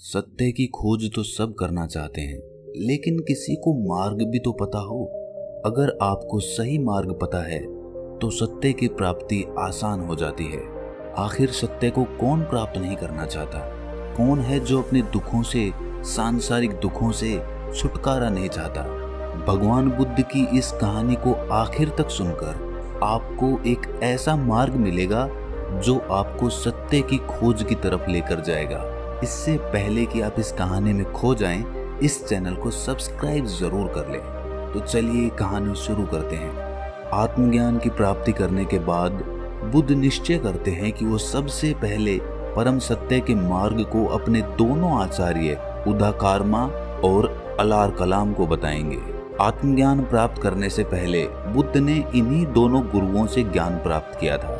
सत्य की खोज तो सब करना चाहते हैं, लेकिन किसी को मार्ग भी तो पता हो। अगर आपको सही मार्ग पता है तो सत्य की प्राप्ति आसान हो जाती है। आखिर सत्य को कौन प्राप्त नहीं करना चाहता? कौन है जो अपने दुखों से, सांसारिक दुखों से छुटकारा नहीं चाहता? भगवान बुद्ध की इस कहानी को आखिर तक सुनकर आपको एक ऐसा मार्ग मिलेगा जो आपको सत्य की खोज की तरफ लेकर जाएगा। इससे पहले कि आप इस कहानी में खो जाएं, इस चैनल को सब्सक्राइब जरूर कर लें। तो चलिए कहानी शुरू करते हैं। आत्मज्ञान की प्राप्ति करने के बाद बुद्ध निश्चय करते हैं कि वो सबसे पहले परम सत्य के मार्ग को अपने दोनों आचार्य उदाकारमा और अलार कलाम को बताएंगे। आत्मज्ञान प्राप्त करने से पहले बुद्ध ने इन्हीं दोनों गुरुओं से ज्ञान प्राप्त किया था,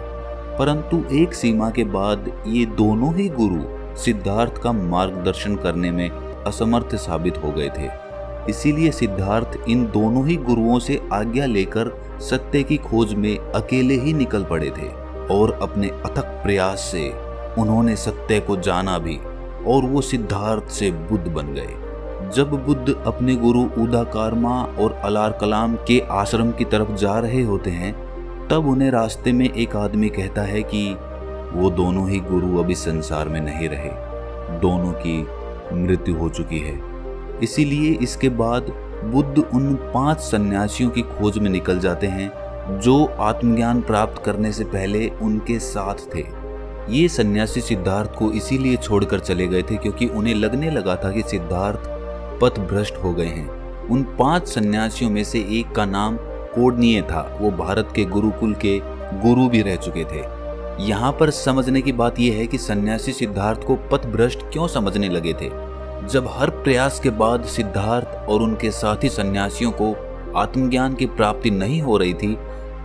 परंतु एक सीमा के बाद ये दोनों ही गुरु सिद्धार्थ का मार्गदर्शन करने में असमर्थ साबित हो गए थे। इसीलिए सिद्धार्थ इन दोनों ही गुरुओं से आज्ञा लेकर सत्य की खोज में अकेले ही निकल पड़े थे और अपने अथक प्रयास से उन्होंने सत्य को जाना भी और वो सिद्धार्थ से बुद्ध बन गए। जब बुद्ध अपने गुरु उदाकारमा और अलार कलाम के आश्रम की तरफ जा रहे होते हैं, तब उन्हें रास्ते में एक आदमी कहता है कि वो दोनों ही गुरु अभी संसार में नहीं रहे, दोनों की मृत्यु हो चुकी है। इसीलिए इसके बाद बुद्ध उन 5 सन्यासियों की खोज में निकल जाते हैं जो आत्मज्ञान प्राप्त करने से पहले उनके साथ थे। ये सन्यासी सिद्धार्थ को इसीलिए छोड़कर चले गए थे क्योंकि उन्हें लगने लगा था कि सिद्धार्थ पथ भ्रष्ट हो गए हैं। उन 5 सन्यासियों में से एक का नाम कोडनीय था। वो भारत के गुरुकुल के गुरु भी रह चुके थे। यहाँ पर समझने की बात यह है कि सन्यासी सिद्धार्थ को पथ भ्रष्ट क्यों समझने लगे थे। जब हर प्रयास के बाद सिद्धार्थ और उनके साथी सन्यासियों को आत्मज्ञान की प्राप्ति नहीं हो रही थी,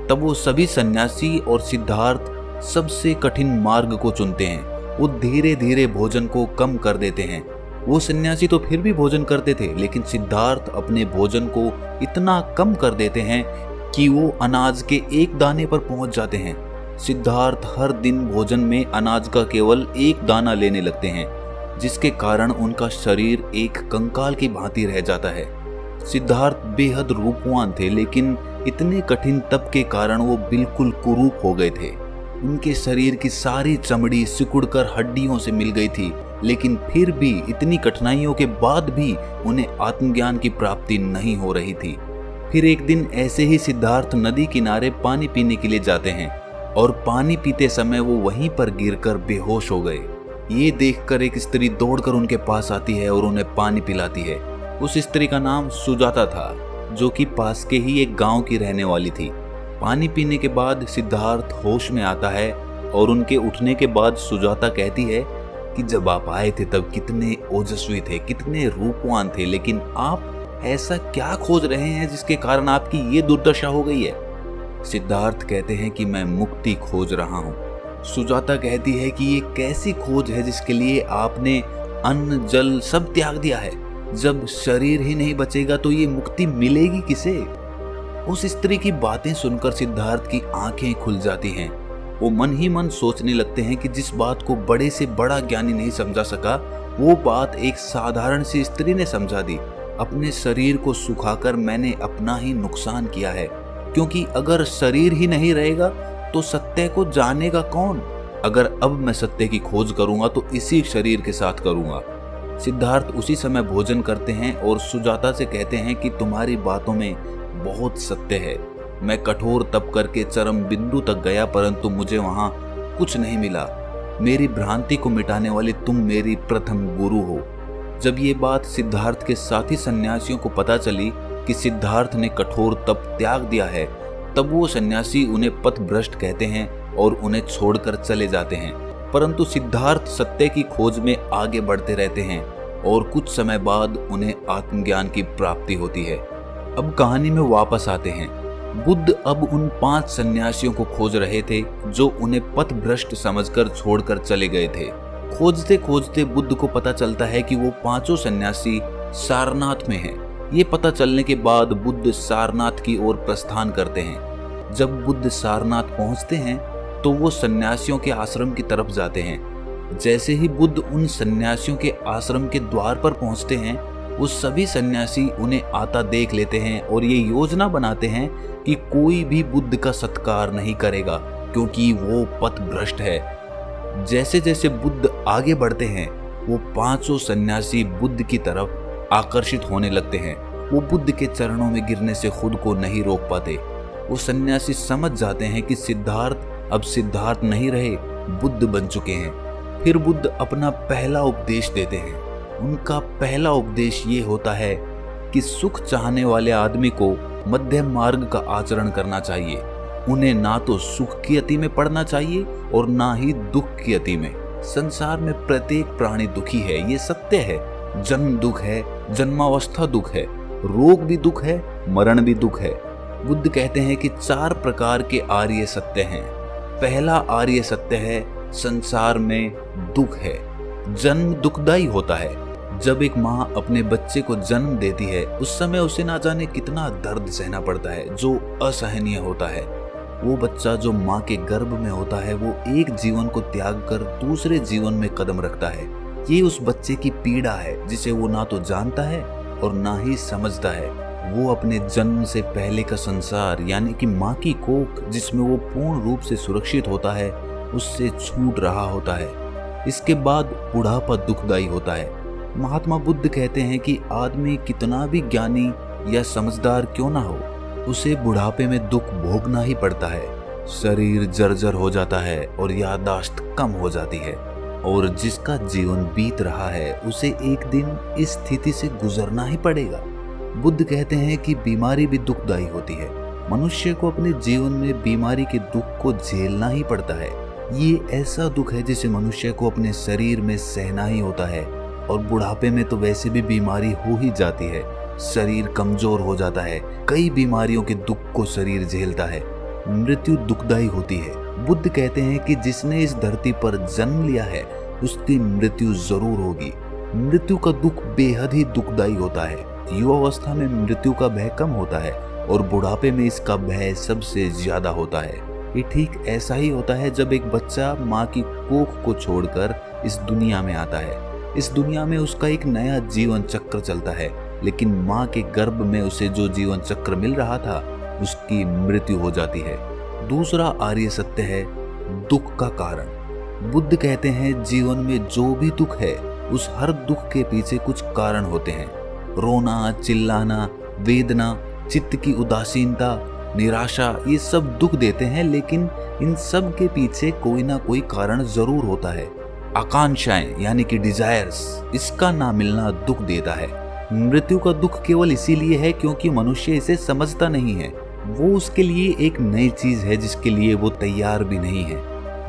तब वो सभी सन्यासी और सिद्धार्थ सबसे कठिन मार्ग को चुनते हैं। वो धीरे धीरे भोजन को कम कर देते हैं। वो सन्यासी तो फिर भी भोजन करते थे, लेकिन सिद्धार्थ अपने भोजन को इतना कम कर देते हैं कि वो अनाज के एक दाने पर पहुंच जाते हैं। सिद्धार्थ हर दिन भोजन में अनाज का केवल एक दाना लेने लगते हैं, जिसके कारण उनका शरीर एक कंकाल की भांति रह जाता है। सिद्धार्थ बेहद रूपवान थे, लेकिन इतने कठिन तप के कारण वो बिल्कुल कुरूप हो गए थे। उनके शरीर की सारी चमड़ी सिकुड़कर हड्डियों से मिल गई थी, लेकिन फिर भी इतनी कठिनाइयों के बाद भी उन्हें आत्मज्ञान की प्राप्ति नहीं हो रही थी। फिर एक दिन ऐसे ही सिद्धार्थ नदी किनारे पानी पीने के लिए जाते हैं और पानी पीते समय वो वहीं पर गिरकर बेहोश हो गए। ये देखकर एक स्त्री दौड़कर उनके पास आती है और उन्हें पानी पिलाती है। उस स्त्री का नाम सुजाता था, जो कि पास के ही एक गांव की रहने वाली थी। पानी पीने के बाद सिद्धार्थ होश में आता है और उनके उठने के बाद सुजाता कहती है कि जब आप आए थे तब कितने ओजस्वी थे, कितने रूपवान थे, लेकिन आप ऐसा क्या खोज रहे हैं जिसके कारण आपकी ये दुर्दशा हो गई है? सिद्धार्थ कहते हैं कि मैं मुक्ति खोज रहा हूँ। सुजाता कहती है कि ये कैसी खोज है जिसके लिए आपने अन्न जल सब त्याग दिया है? जब शरीर ही नहीं बचेगा तो ये मुक्ति मिलेगी किसे? उस स्त्री की बातें सुनकर सिद्धार्थ की आंखें खुल जाती हैं। वो मन ही मन सोचने लगते हैं कि जिस बात को बड़े से बड़ा ज्ञानी नहीं समझा सका, वो बात एक साधारण सी स्त्री ने समझा दी। अपने शरीर को सुखाकर मैंने अपना ही नुकसान किया है, क्योंकि अगर शरीर ही नहीं रहेगा तो सत्य को जानेगा कौन? अगर अब मैं सत्य की खोज करूंगा तो इसी शरीर के साथ करूंगा। सिद्धार्थ उसी समय भोजन करते हैं और सुजाता से कहते हैं कि तुम्हारी बातों में बहुत सत्य है। मैं कठोर तप करके चरम बिंदु तक गया, परंतु मुझे वहां कुछ नहीं मिला। मेरी भ्रांति को मिटाने वाली तुम मेरी प्रथम गुरु हो। जब ये बात सिद्धार्थ के साथी सन्यासियों को पता चली कि सिद्धार्थ ने कठोर तप त्याग दिया है, तब वो सन्यासी उन्हें पथ भ्रष्ट कहते हैं और उन्हें छोड़कर चले जाते हैं। परंतु सिद्धार्थ सत्य की खोज में आगे बढ़ते रहते हैं और कुछ समय बाद उन्हें आत्मज्ञान की प्राप्ति होती है। अब कहानी में वापस आते हैं। बुद्ध अब उन 5 सन्यासियों को खोज रहे थे जो उन्हें पथ भ्रष्ट समझकर छोड़कर चले गए थे। खोजते खोजते बुद्ध को पता चलता है कि वो 5 सन्यासी सारनाथ में हैं। ये पता चलने के बाद बुद्ध सारनाथ की ओर प्रस्थान करते हैं। जब बुद्ध सारनाथ पहुंचते हैं तो वो सन्यासियों के आश्रम की तरफ जाते हैं। जैसे ही बुद्ध उन सन्यासियों के आश्रम के द्वार पर पहुंचते हैं, वो सभी सन्यासी उन्हें आता देख लेते हैं और ये योजना बनाते हैं कि कोई भी बुद्ध का सत्कार नहीं करेगा क्योंकि वो पथभ्रष्ट है। जैसे जैसे बुद्ध आगे बढ़ते हैं, वो 500 सन्यासी बुद्ध की तरफ आकर्षित होने लगते हैं। वो बुद्ध के चरणों में गिरने से खुद को नहीं रोक पाते। वो सन्यासी समझ जाते हैं कि सिद्धार्थ अब सिद्धार्थ नहीं रहे, बुद्ध बन चुके हैं। फिर बुद्ध अपना पहला उपदेश देते हैं। उनका पहला उपदेश ये होता है कि सुख चाहने वाले आदमी को मध्यम मार्ग का आचरण करना चाहिए। उन्हें ना तो सुख की अति में पड़ना चाहिए और ना ही दुख की अति में। संसार में प्रत्येक प्राणी दुखी है, ये सत्य है। जन्म दुख है, जन्मावस्था दुख है, रोग भी दुख है, मरण भी दुख है। बुद्ध कहते हैं कि 4 प्रकार के आर्य सत्य हैं। पहला आर्य सत्य है, संसार में दुख है। जन्म दुखदाई होता है। जब एक माँ अपने बच्चे को जन्म देती है, उस समय उसे ना जाने कितना दर्द सहना पड़ता है, जो असहनीय होता है। वो बच्चा जो माँ के गर्भ में होता है, वो एक जीवन को त्याग कर दूसरे जीवन में कदम रखता है। ये उस बच्चे की पीड़ा है, जिसे वो ना तो जानता है और ना ही समझता है। वो अपने जन्म से पहले का संसार यानी कि माँ की कोख, जिसमें वो पूर्ण रूप से सुरक्षित होता है, उससे छूट रहा होता है। इसके बाद बुढ़ापा दुखदाई होता है। महात्मा बुद्ध कहते हैं कि आदमी कितना भी ज्ञानी या समझदार क्यों ना हो, उसे बुढ़ापे में दुख भोगना ही पड़ता है। शरीर जर्जर हो जाता है और याददाश्त कम हो जाती है, और जिसका जीवन बीत रहा है उसे एक दिन इस स्थिति से गुजरना ही पड़ेगा। बुद्ध कहते हैं कि बीमारी भी दुखदाई होती है। मनुष्य को अपने जीवन में बीमारी के दुख को झेलना ही पड़ता है। ये ऐसा दुख है जिसे मनुष्य को अपने शरीर में सहना ही होता है, और बुढ़ापे में तो वैसे भी बीमारी हो ही जाती है। शरीर कमजोर हो जाता है, कई बीमारियों के दुख को शरीर झेलता है। मृत्यु दुखदाई होती है। बुद्ध कहते हैं कि जिसने इस धरती पर जन्म लिया है, उसकी मृत्यु जरूर होगी। मृत्यु का दुख बेहद ही दुखदाई होता है। युवावस्था में मृत्यु का भय कम होता है और बुढ़ापे में इसका भय सबसे ज्यादा होता है। ये ठीक ऐसा ही होता है जब एक बच्चा माँ की कोख को छोड़कर इस दुनिया में आता है। इस दुनिया में उसका एक नया जीवन चक्र चलता है, लेकिन माँ के गर्भ में उसे जो जीवन चक्र मिल रहा था, उसकी मृत्यु हो जाती है। दूसरा आर्य सत्य है दुख का कारण। बुद्ध कहते हैं जीवन में जो भी दुख है, उस हर दुख के पीछे कुछ कारण होते हैं। रोना, चिल्लाना, वेदना, चित्त की उदासीनता, निराशा, ये सब दुख देते हैं, लेकिन इन सब के पीछे कोई ना कोई कारण जरूर होता है। आकांक्षाएं यानी कि डिजायर्स, इसका ना मिलना दुख देता है। मृत्यु का दुख केवल इसीलिए है क्योंकि मनुष्य इसे समझता नहीं है। वो उसके लिए एक नई चीज है जिसके लिए वो तैयार भी नहीं है।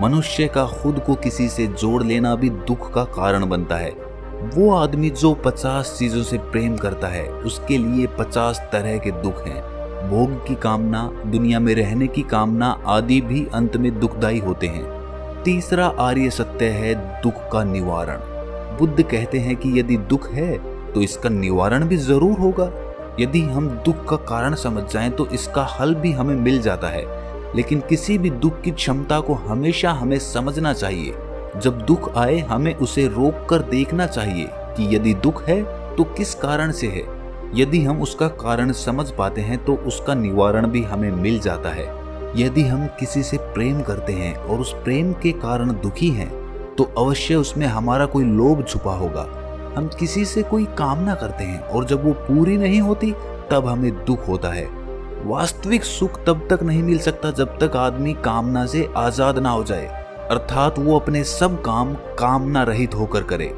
मनुष्य का खुद को किसी से जोड़ लेना भी दुख का कारण बनता है। वो आदमी जो 50 चीजों से प्रेम करता है, उसके लिए 50 तरह के दुख हैं। भोग की कामना, दुनिया में रहने की कामना आदि भी अंत में दुखदाई होते हैं। तीसरा आर्य सत्य है दुख का निवारण। बुद्ध कहते हैं कि यदि दुख है तो इसका निवारण भी जरूर होगा। यदि हम दुख का कारण समझ जाएं तो इसका हल भी हमें मिल जाता है। लेकिन किसी भी दुख की क्षमता को हमेशा हमें समझना चाहिए। जब दुख आए, हमें उसे रोक कर देखना चाहिए कि यदि दुख है तो किस कारण से है। यदि हम उसका कारण समझ पाते हैं तो उसका निवारण भी हमें मिल जाता है। यदि हम किसी से प्रेम करते हैं और उस प्रेम के कारण दुखी हैं, तो अवश्य उसमें हमारा कोई लोभ छुपा होगा। हम किसी से कोई कामना करते हैं और जब वो पूरी नहीं होती, तब हमें दुख होता है। वास्तविक सुख तब तक नहीं मिल सकता जब तक आदमी कामना से आजाद ना हो जाए, अर्थात वो अपने सब काम कामना रहित होकर करे।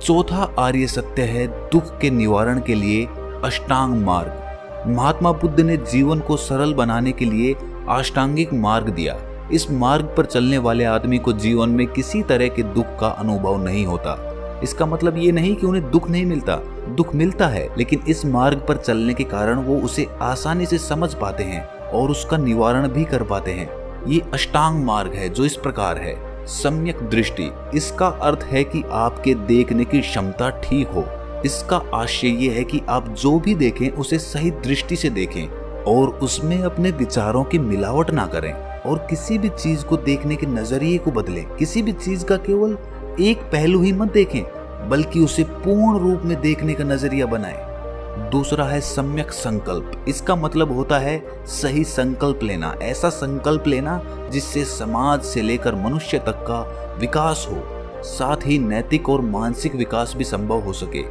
चौथा आर्य सत्य है दुख के निवारण के लिए अष्टांग मार्ग। महात्मा बुद्ध ने जीवन को सरल बनाने के लिए अष्टांगिक मार्ग दिया। इस मार्ग पर चलने वाले आदमी को जीवन में किसी तरह के दुख का अनुभव नहीं होता। इसका मतलब ये नहीं कि उन्हें दुख नहीं मिलता, दुख मिलता है, लेकिन इस मार्ग पर चलने के कारण वो उसे आसानी से समझ पाते हैं और उसका निवारण भी कर पाते हैं। ये अष्टांग मार्ग है जो इस प्रकार है। सम्यक दृष्टि, इसका अर्थ है कि आपके देखने की क्षमता ठीक हो। इसका आशय ये है कि आप जो भी देखें उसे सही दृष्टि से देखें और उसमें अपने विचारों की मिलावट ना करें और किसी भी चीज को देखने के नजरिए को बदलें। किसी भी चीज का केवल एक पहलू ही मत देखें, बल्कि उसे पूर्ण रूप में देखने का नजरिया बनाएं। दूसरा है सम्यक संकल्प। इसका मतलब होता है सही संकल्प लेना, ऐसा संकल्प लेना जिससे समाज से लेकर मनुष्य तक का विकास हो, साथ ही नैतिक और मानसिक विकास भी संभव हो सके।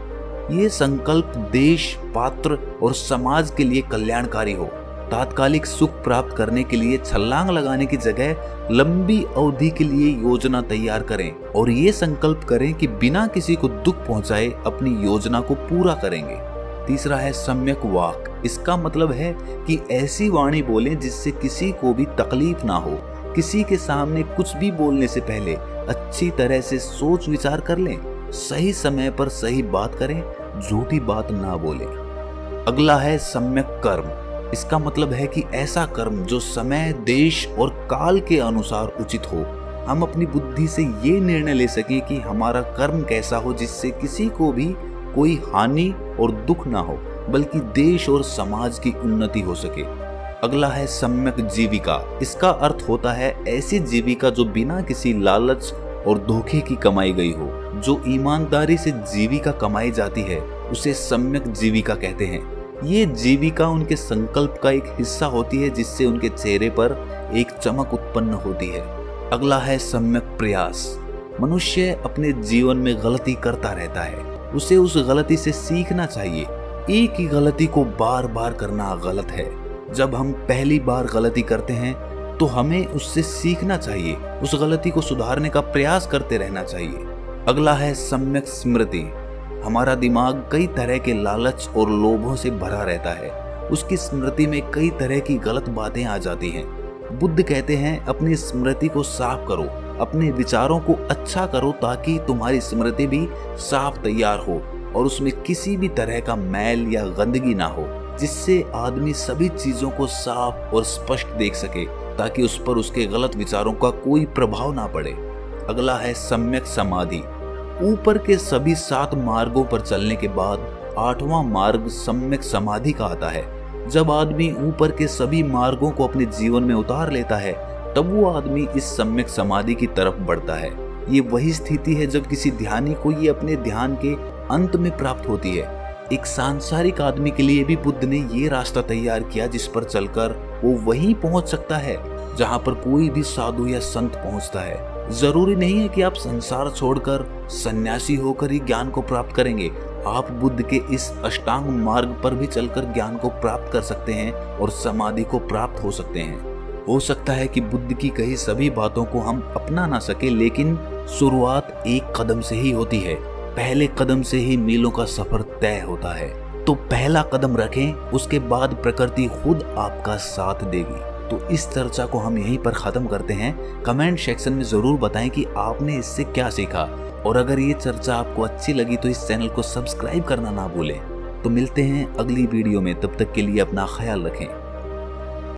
ये संकल्प देश, पात्र और समाज के लिए कल्याणकारी हो। तात्कालिक सुख प्राप्त करने के लिए छलांग लगाने की जगह लंबी अवधि के लिए योजना तैयार करें और ये संकल्प करें कि बिना किसी को दुख पहुंचाए अपनी योजना को पूरा करेंगे। तीसरा है सम्यक वाक। इसका मतलब है कि ऐसी वाणी बोलें जिससे किसी को भी तकलीफ ना हो। किसी के सामने कुछ भी बोलने से पहले अच्छी तरह से सोच विचार कर लें। सही समय पर सही बात करें, झूठी बात ना बोलें। अगला है सम्यक कर्म। इसका मतलब है कि ऐसा कर्म जो समय, देश और काल के अनुसार उचित हो। हम अपनी बुद्धि से ये निर्णय ले सकें कि हमारा कर्म कैसा हो जिससे किसी को भी कोई हानि और दुख ना हो, बल्कि देश और समाज की उन्नति हो सके। अगला है सम्यक जीविका। इसका अर्थ होता है ऐसी जीविका जो बिना किसी लालच और धोखे की कमाई गई हो। जो ईमानदारी से जीविका कमाई जाती है उसे सम्यक जीविका कहते हैं। ये जीविका उनके संकल्प का एक हिस्सा होती है जिससे उनके चेहरे पर एक चमक उत्पन्न होती है। अगला है सम्यक प्रयास। मनुष्य अपने जीवन में गलती करता रहता है, उसे उस गलती से सीखना चाहिए। एक ही गलती को बार बार करना गलत है। जब हम पहली बार गलती करते हैं तो हमें उससे सीखना चाहिए, उस गलती को सुधारने का प्रयास करते रहना चाहिए। अगला है सम्यक स्मृति। हमारा दिमाग कई तरह के लालच और लोभों से भरा रहता है। उसकी स्मृति में कई तरह की गलत बातें आ जाती हैं। बुद्ध कहते हैं अपनी स्मृति को साफ करो, अपने विचारों को अच्छा करो ताकि तुम्हारी स्मृति भी साफ तैयार हो और उसमें किसी भी तरह का मैल या गंदगी ना हो, जिससे आदमी सभी चीजों को साफ और स्पष्ट देख सके ताकि उस पर उसके गलत विचारों का कोई प्रभाव ना पड़े। अगला है सम्यक समाधि। ऊपर के सभी 7 मार्गों पर चलने के बाद 8वां मार्ग सम्यक समाधि का आता है। जब आदमी ऊपर के सभी मार्गों को अपने जीवन में उतार लेता है तब वो आदमी इस सम्यक समाधि की तरफ बढ़ता है। ये वही स्थिति है जब किसी ध्यानी को ये अपने ध्यान के अंत में प्राप्त होती है। एक सांसारिक आदमी के लिए भी बुद्ध ने ये रास्ता तैयार किया जिस पर चलकर वो वहीं पहुंच सकता है जहां पर कोई भी साधु या संत पहुंचता है। जरूरी नहीं है कि आप संसार छोड़कर सन्यासी होकर ही ज्ञान को प्राप्त करेंगे। आप बुद्ध के इस अष्टांग मार्ग पर भी चलकर ज्ञान को प्राप्त कर सकते हैं और समाधि को प्राप्त हो सकते हैं। हो सकता है कि बुद्ध की कही सभी बातों को हम अपना ना सके, लेकिन शुरुआत एक कदम से ही होती है। पहले कदम से ही मीलों का सफर तय होता है। तो पहला कदम रखें, उसके बाद प्रकृति खुद आपका साथ देगी। तो इस चर्चा को हम यहीं पर खत्म करते हैं। कमेंट सेक्शन में जरूर बताएं कि आपने इससे क्या सीखा, और अगर ये चर्चा आपको अच्छी लगी तो इस चैनल को सब्सक्राइब करना ना भूलें। तो मिलते हैं अगली वीडियो में, तब तक के लिए अपना ख्याल रखें।